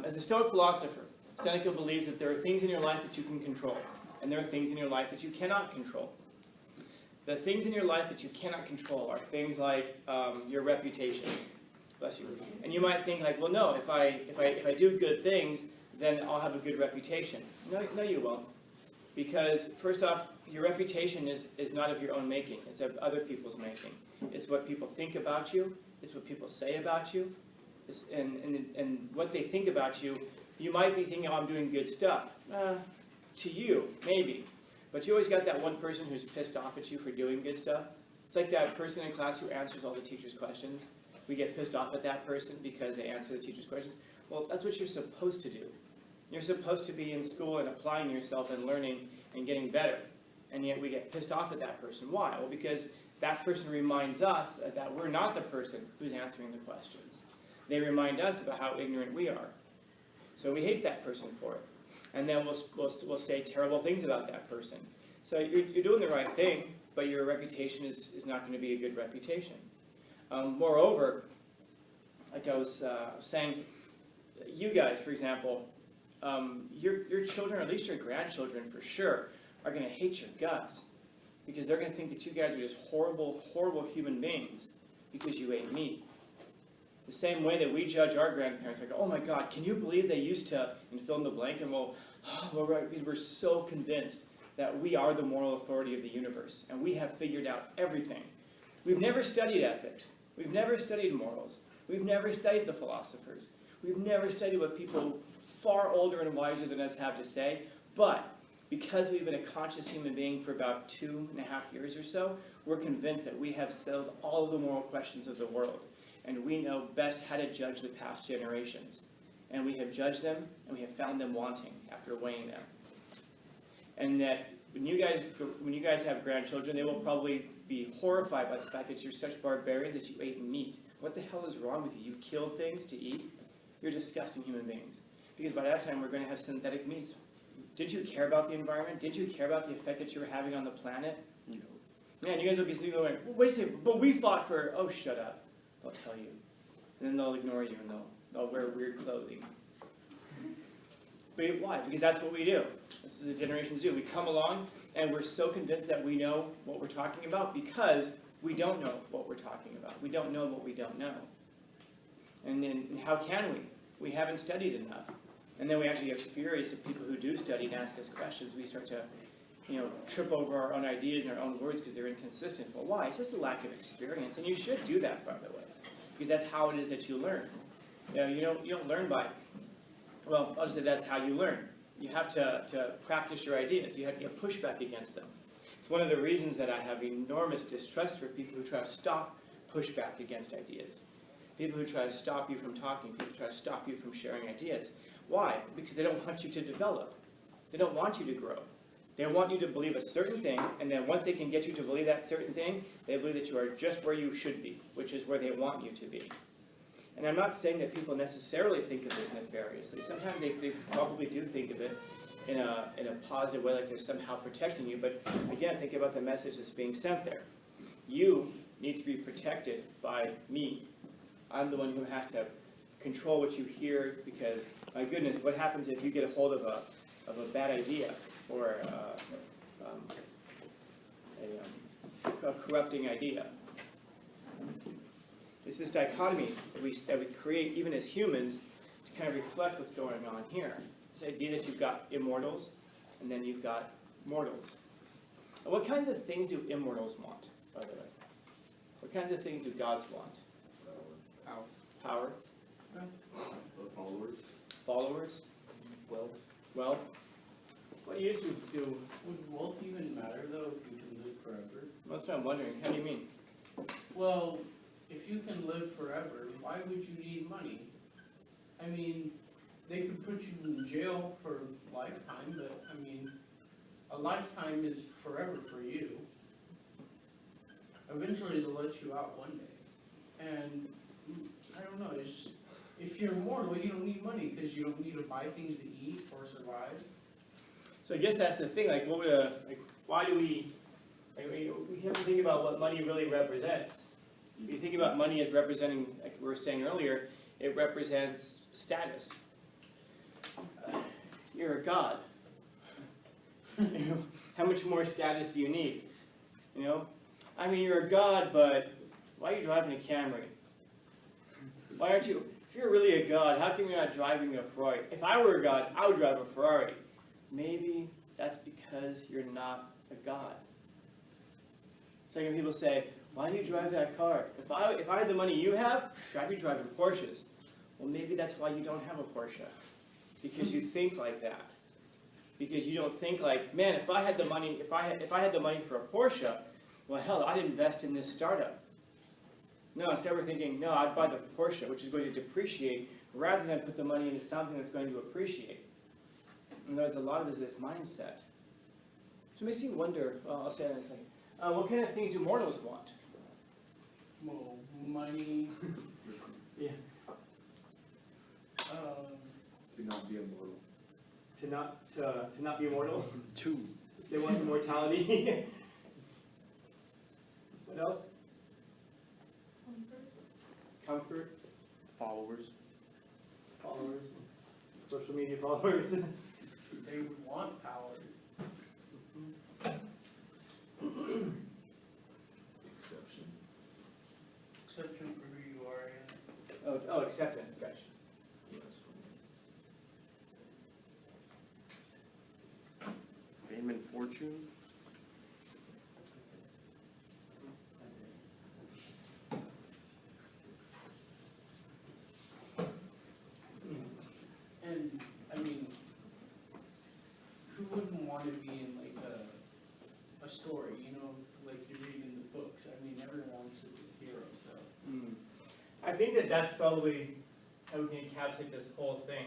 As a Stoic philosopher, Seneca believes that there are things in your life that you can control, and there are things in your life that you cannot control. The things in your life that you cannot control are things like your reputation. Bless you. And you might think like, well, no, if I do good things, then I'll have a good reputation. No, you won't. Because first off, your reputation is not of your own making. It's of other people's making. It's what people think about you. It's what people say about you. And what they think about you, you might be thinking, oh, I'm doing good stuff. To you, maybe. But you always got that one person who's pissed off at you for doing good stuff. It's like that person in class who answers all the teacher's questions. We get pissed off at that person because they answer the teacher's questions. Well, that's what you're supposed to do. You're supposed to be in school and applying yourself and learning and getting better. And yet we get pissed off at that person. Why? Well, because that person reminds us that we're not the person who's answering the questions. They remind us about how ignorant we are. So we hate that person for it. And then we'll say terrible things about that person. So you're doing the right thing, but your reputation is not going to be a good reputation. Moreover, like I was saying, you guys, for example, your children, or at least your grandchildren for sure, are going to hate your guts. Because they're going to think that you guys are just horrible, horrible human beings because you ate meat. The same way that we judge our grandparents, like, oh my God, can you believe they used to, and fill in the blank, and well, right, because we're so convinced that we are the moral authority of the universe, and we have figured out everything. We've never studied ethics. We've never studied morals. We've never studied the philosophers. We've never studied what people far older and wiser than us have to say, but because we've been a conscious human being for about 2.5 years or so, we're convinced that we have settled all of the moral questions of the world. And we know best how to judge the past generations. And we have judged them, and we have found them wanting after weighing them. And that when you guys have grandchildren, they will probably be horrified by the fact that you're such barbarians that you ate meat. What the hell is wrong with you? You kill things to eat? You're disgusting human beings. Because by that time, we're going to have synthetic meats. Did you care about the environment? Did you care about the effect that you were having on the planet? No. Man, you guys will be sleeping going, well, wait a second, but we fought for, oh, shut up. They'll tell you. And then they'll ignore you and they'll wear weird clothing. But why? Because that's what we do. That's what the generations do. We come along and we're so convinced that we know what we're talking about because we don't know what we're talking about. We don't know what we don't know. And then how can we? We haven't studied enough. And then we actually get furious at people who do study and ask us questions. We start to trip over our own ideas and our own words because they're inconsistent. Well, why? It's just a lack of experience. And you should do that, by the way. Because that's how it is that you learn. You don't learn by, well, I'll just say that's how you learn. You have to practice your ideas. You have to get pushback against them. It's one of the reasons that I have enormous distrust for people who try to stop pushback against ideas. People who try to stop you from talking. People who try to stop you from sharing ideas. Why? Because they don't want you to develop. They don't want you to grow. They want you to believe a certain thing, and then once they can get you to believe that certain thing, they believe that you are just where you should be, which is where they want you to be. And I'm not saying that people necessarily think of this nefariously. Sometimes they probably do think of it in a positive way, like they're somehow protecting you. But again, think about the message that's being sent there. You need to be protected by me. I'm the one who has to control what you hear because, my goodness, what happens if you get a hold of a bad idea or a corrupting idea? It's this dichotomy that we create even as humans to kind of reflect what's going on here. This idea that you've got immortals and then you've got mortals. And what kinds of things do immortals want, by the way? What kinds of things do gods want? Power. Followers. Wealth. What use do would wealth even matter though if you can live forever? That's what I'm wondering. How do you mean? Well, if you can live forever, why would you need money? I mean, they could put you in jail for a lifetime, but I mean, a lifetime is forever for you. Eventually they'll let you out one day. And I don't know, it's just, if you're immortal, you don't need money because you don't need to buy things to eat or survive. So I guess that's the thing. Like, why do we have to think about what money really represents? If you think about money as representing, like we were saying earlier, it represents status. you're a god. How much more status do you need? You know? I mean, you're a god, but why are you driving a Camry? Why aren't you... If you're really a god, how come you're not driving a Ferrari? If I were a god, I would drive a Ferrari. Maybe that's because you're not a god. So people say, why do you drive that car? If I had the money you have, I'd be driving Porsches. Well, maybe that's why you don't have a Porsche. Because you think like that. Because you don't think like, man, if I had the money, if I had the money for a Porsche, well, hell, I'd invest in this startup. No, instead we're thinking, no, I'd buy the Porsche, which is going to depreciate, rather than put the money into something that's going to appreciate. In other words, a lot of it is this mindset. So it makes me wonder, well, I'll say that in a second, what kind of things do mortals want? Well, money. Yeah. To not be immortal. To not be immortal? Two. They want immortality. What else? Comfort. Followers. Followers. Social media followers. They would want power. Exception. Exception for who you are, yeah. Oh, acceptance, gotcha. Fame and fortune. And, I mean, who wouldn't want to be in like a story, you know, like you read in the books? I mean, everyone wants to be a hero, so. I think that that's probably how we can encapsulate this whole thing.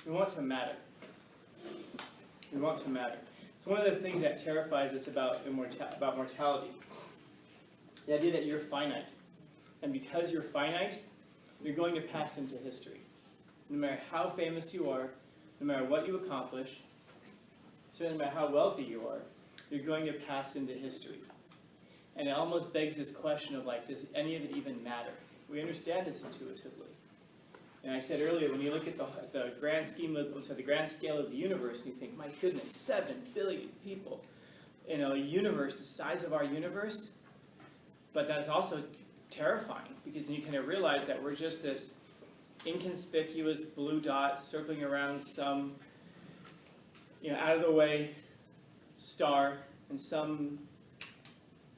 We want to matter. We want to matter. It's one of the things that terrifies us about mortality. The idea that you're finite. And because you're finite, you're going to pass into history. No matter how famous you are, no matter what you accomplish, certainly no matter how wealthy you are, you're going to pass into history. And it almost begs this question of like, does any of it even matter? We understand this intuitively. And I said earlier, when you look at the grand scheme of, the grand scale of the universe, and you think, my goodness, 7 billion people in a universe the size of our universe, but that's also terrifying, because then you kind of realize that we're just this inconspicuous blue dot circling around some, out of the way star in some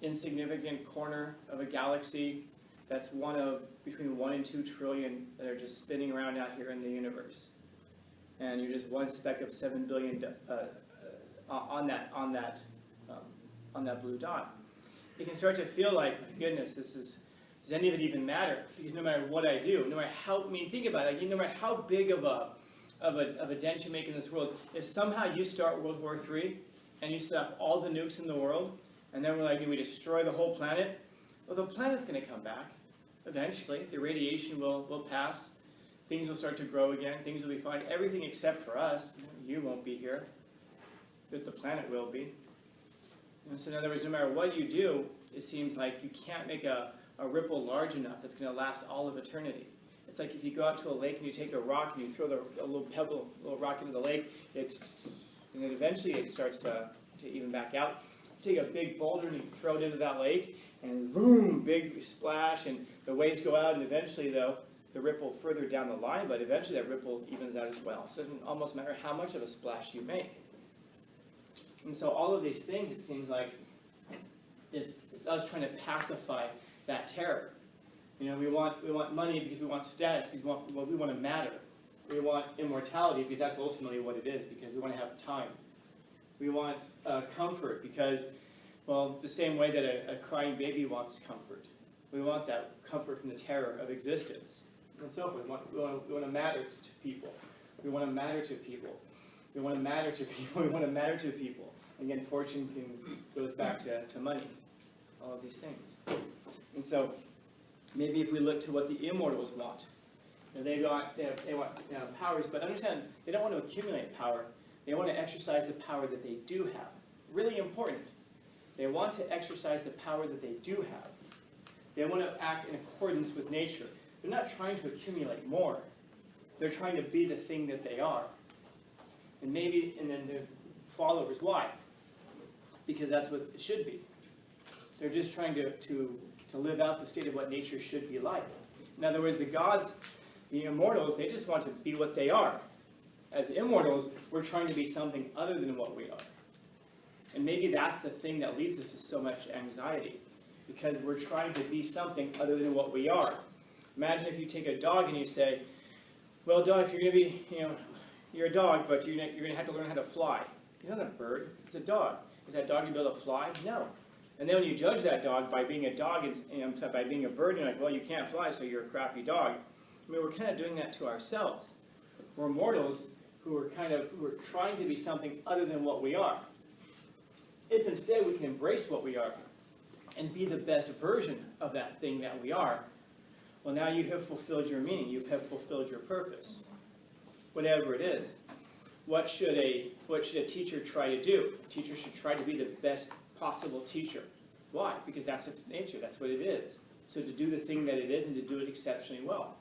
insignificant corner of a galaxy that's one of between 1 and 2 trillion that are just spinning around out here in the universe, and you're just one speck of 7 billion on that blue dot. You can start to feel like, my goodness, does any of it even matter? Because no matter what I do, no matter how, think about it, no matter how big of a dent you make in this world, if somehow you start World War III and you stuff all the nukes in the world, and then we're like, we destroy the whole planet, well, the planet's going to come back. Eventually, the radiation will pass, things will start to grow again, things will be fine, everything except for us. You won't be here, but the planet will be. And so in other words, no matter what you do, it seems like you can't make a ripple large enough that's going to last all of eternity. It's like if you go out to a lake and you take a rock and you throw a little pebble, a little rock into the lake, and then eventually it starts to even back out. You take a big boulder and you throw it into that lake, and boom, big splash, and the waves go out, and eventually, though, the ripple further down the line, but eventually that ripple evens out as well. So it doesn't almost matter how much of a splash you make. And so all of these things, it seems like it's us trying to pacify that terror. We want money because we want status, because we want to matter. We want immortality because that's ultimately what it is, because we want to have time. We want comfort because, well, the same way that a crying baby wants comfort. We want that comfort from the terror of existence, and so forth. We want to matter to people. We want to matter to people. We want to matter to people. We want to matter to people. And again, fortune goes back to money. All of these things. And so, maybe if we look to what the immortals want, they want powers, but understand they don't want to accumulate power. They want to exercise the power that they do have. really important. They want to exercise the power that they do have. They want to act in accordance with nature. They're not trying to accumulate more. They're trying to be the thing that they are. And then their followers, why? Because that's what it should be. They're just trying to live out the state of what nature should be like. In other words, the gods, the immortals, they just want to be what they are. As immortals, we're trying to be something other than what we are. And maybe that's the thing that leads us to so much anxiety, because we're trying to be something other than what we are. Imagine if you take a dog and you say, well, dog, if you're going to be, you're a dog, but you're going to have to learn how to fly. He's not a bird, it's a dog. Is that dog going to be able to fly? No. And then when you judge that dog by being a dog, and by being a bird, you're like, well, you can't fly, so you're a crappy dog. I mean, we're kind of doing that to ourselves. We're mortals who are trying to be something other than what we are. If instead we can embrace what we are and be the best version of that thing that we are, well, now you have fulfilled your meaning. You have fulfilled your purpose, whatever it is. What should a teacher try to do? A teacher should try to be the best possible teacher. Why? Because that's its nature. That's what it is. So to do the thing that it is and to do it exceptionally well.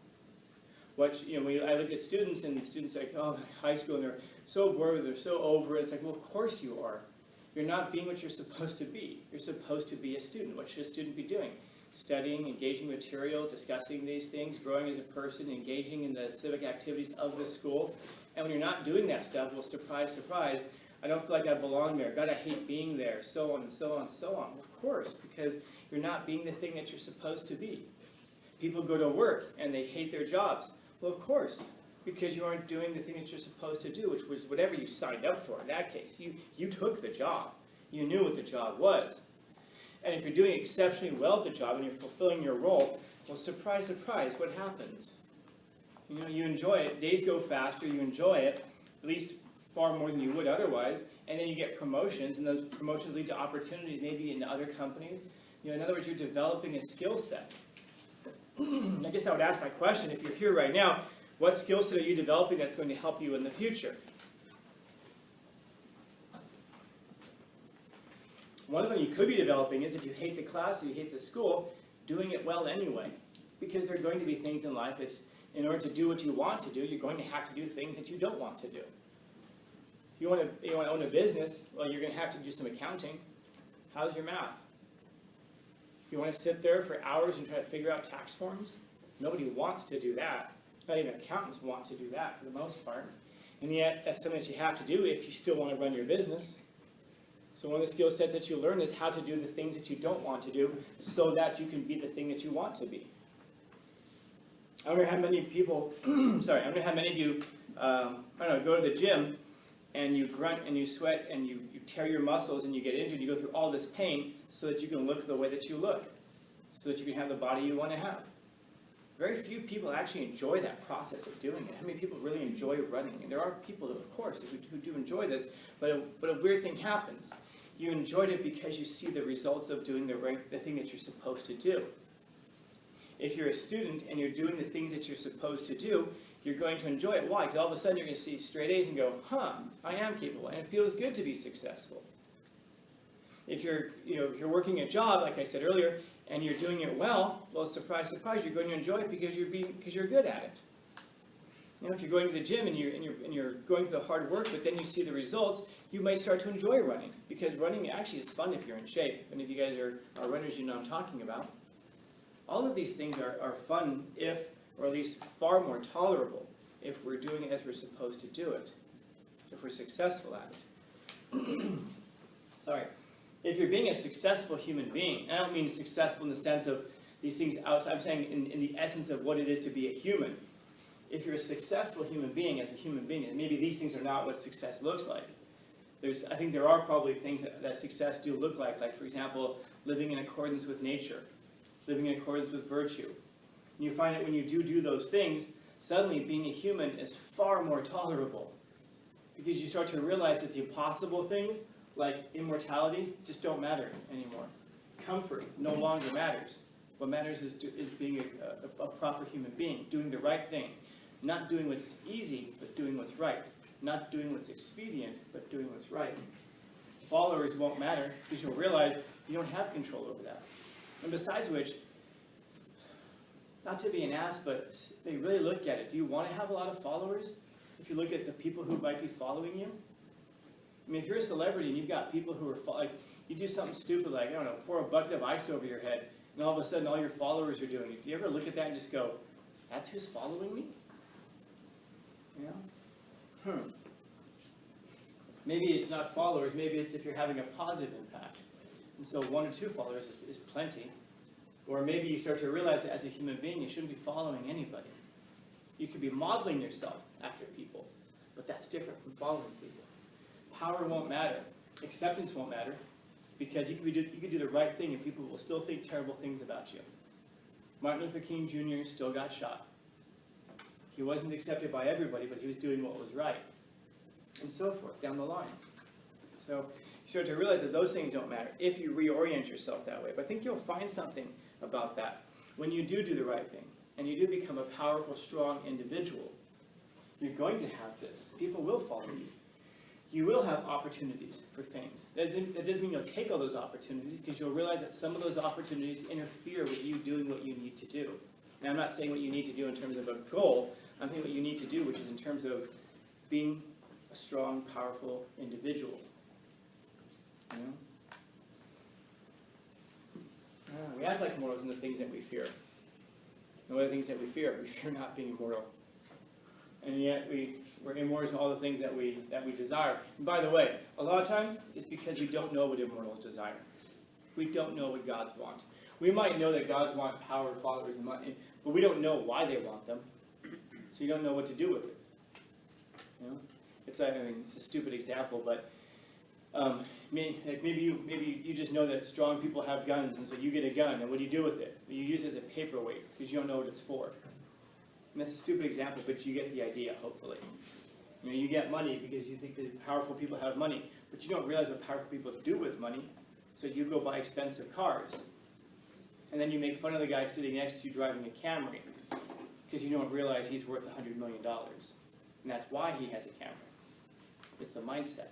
I look at students, and the students are like, oh, high school, and they're so bored, they're so over it. It's like, well, of course you are. You're not being what you're supposed to be. You're supposed to be a student. What should a student be doing? Studying, engaging material, discussing these things, growing as a person, engaging in the civic activities of the school. And when you're not doing that stuff, well, surprise, surprise, I don't feel like I belong there. God, I hate being there, so on and so on and so on. Of course, because you're not being the thing that you're supposed to be. People go to work and they hate their jobs. Well, of course, because you aren't doing the thing that you're supposed to do, which was whatever you signed up for in that case. You took the job. You knew what the job was. And if you're doing exceptionally well at the job and you're fulfilling your role, well, surprise, surprise, what happens? You enjoy it. Days go faster. You enjoy it, at least far more than you would otherwise. And then you get promotions, and those promotions lead to opportunities maybe in other companies. In other words, you're developing a skill set. I guess I would ask that question, if you're here right now, what skill set are you developing that's going to help you in the future? One of them you could be developing is, if you hate the class or you hate the school, doing it well anyway. Because there are going to be things in life that, in order to do what you want to do, you're going to have to do things that you don't want to do. If you want to own a business, well, you're going to have to do some accounting. How's your math? You want to sit there for hours and try to figure out tax forms? Nobody wants to do that. Not even accountants want to do that for the most part. And yet, that's something that you have to do if you still want to run your business. So one of the skill sets that you learn is how to do the things that you don't want to do so that you can be the thing that you want to be. I wonder how many people, sorry, I wonder how many of you, go to the gym and you grunt and you sweat and you tear your muscles and you get injured, you go through all this pain so that you can look the way that you look, so that you can have the body you want to have. Very few people actually enjoy that process of doing it. How many people really enjoy running? And there are people, of course, who do enjoy this, but a weird thing happens. You enjoyed it because you see the results of doing the thing that you're supposed to do. If you're a student and you're doing the things that you're supposed to do, you're going to enjoy it. Why? Because all of a sudden you're going to see straight A's and go, I am capable, and it feels good to be successful. If you're working a job, like I said earlier, and you're doing it well, surprise, surprise, you're going to enjoy it because you're good at it. If you're going to the gym and you're going through the hard work, but then you see the results, you might start to enjoy running, because running actually is fun if you're in shape. And if you guys are runners, you know what I'm talking about. All of these things are fun or at least far more tolerable, if we're doing it as we're supposed to do it, if we're successful at it. Sorry. If you're being a successful human being, and I don't mean successful in the sense of these things outside, I'm saying in the essence of what it is to be a human. If you're a successful human being as a human being, and maybe these things are not what success looks like. I think there are probably things that success do look like for example, living in accordance with nature, living in accordance with virtue. And you find that when you do those things, suddenly being a human is far more tolerable. Because you start to realize that the impossible things, like immortality, just don't matter anymore. Comfort no longer matters. What matters is being a proper human being, doing the right thing. Not doing what's easy, but doing what's right. Not doing what's expedient, but doing what's right. followers won't matter because you'll realize you don't have control over that. And besides which, not to be an ass, but they really look at it. Do you want to have a lot of followers? If you look at the people who might be following you? I mean, if you're a celebrity and you've got people who are, like, you do something stupid like, I don't know, pour a bucket of ice over your head, and all of a sudden all your followers are doing it. Do you ever look at that and just go, that's who's following me? You know? Maybe it's not followers, maybe it's if you're having a positive impact. And so 1 or 2 followers is plenty. Or maybe you start to realize that as a human being, you shouldn't be following anybody. You could be modeling yourself after people, but that's different from following people. Power won't matter. Acceptance won't matter, because you could do the right thing and people will still think terrible things about you. Martin Luther King Jr. still got shot. He wasn't accepted by everybody, but he was doing what was right. And so forth, down the line. So you start to realize that those things don't matter if you reorient yourself that way. But I think you'll find something about that. When you do the right thing, and you do become a powerful, strong individual, you're going to have this. People will follow you. You will have opportunities for things. That doesn't mean you'll take all those opportunities, because you'll realize that some of those opportunities interfere with you doing what you need to do. Now, I'm not saying what you need to do in terms of a goal. I'm saying what you need to do, which is in terms of being a strong, powerful individual. You know? We act like mortals in the things that we fear. And what are the things that we fear? We fear not being immortal. And yet we're immortals in all the things that we desire. And by the way, a lot of times it's because we don't know what immortals desire. We don't know what gods want. We might know that gods want power, followers, and money, but we don't know why they want them. So you don't know what to do with it. You know? It's a stupid example, but maybe you just know that strong people have guns, and so you get a gun, and what do you do with it? You use it as a paperweight because you don't know what it's for. And that's a stupid example, but you get the idea, hopefully. You know, you get money because you think that powerful people have money, but you don't realize what powerful people do with money, so you go buy expensive cars. And then you make fun of the guy sitting next to you driving a Camry because you don't realize he's worth $100 million. And that's why he has a Camry. It's the mindset.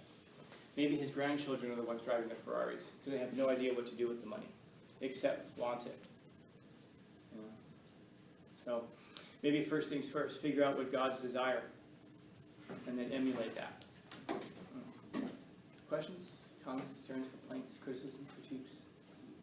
Maybe his grandchildren are the ones driving the Ferraris because they have no idea what to do with the money except flaunt it. You know? So maybe first things first, figure out what God's desire and then emulate that. Questions, comments, concerns, complaints, criticism?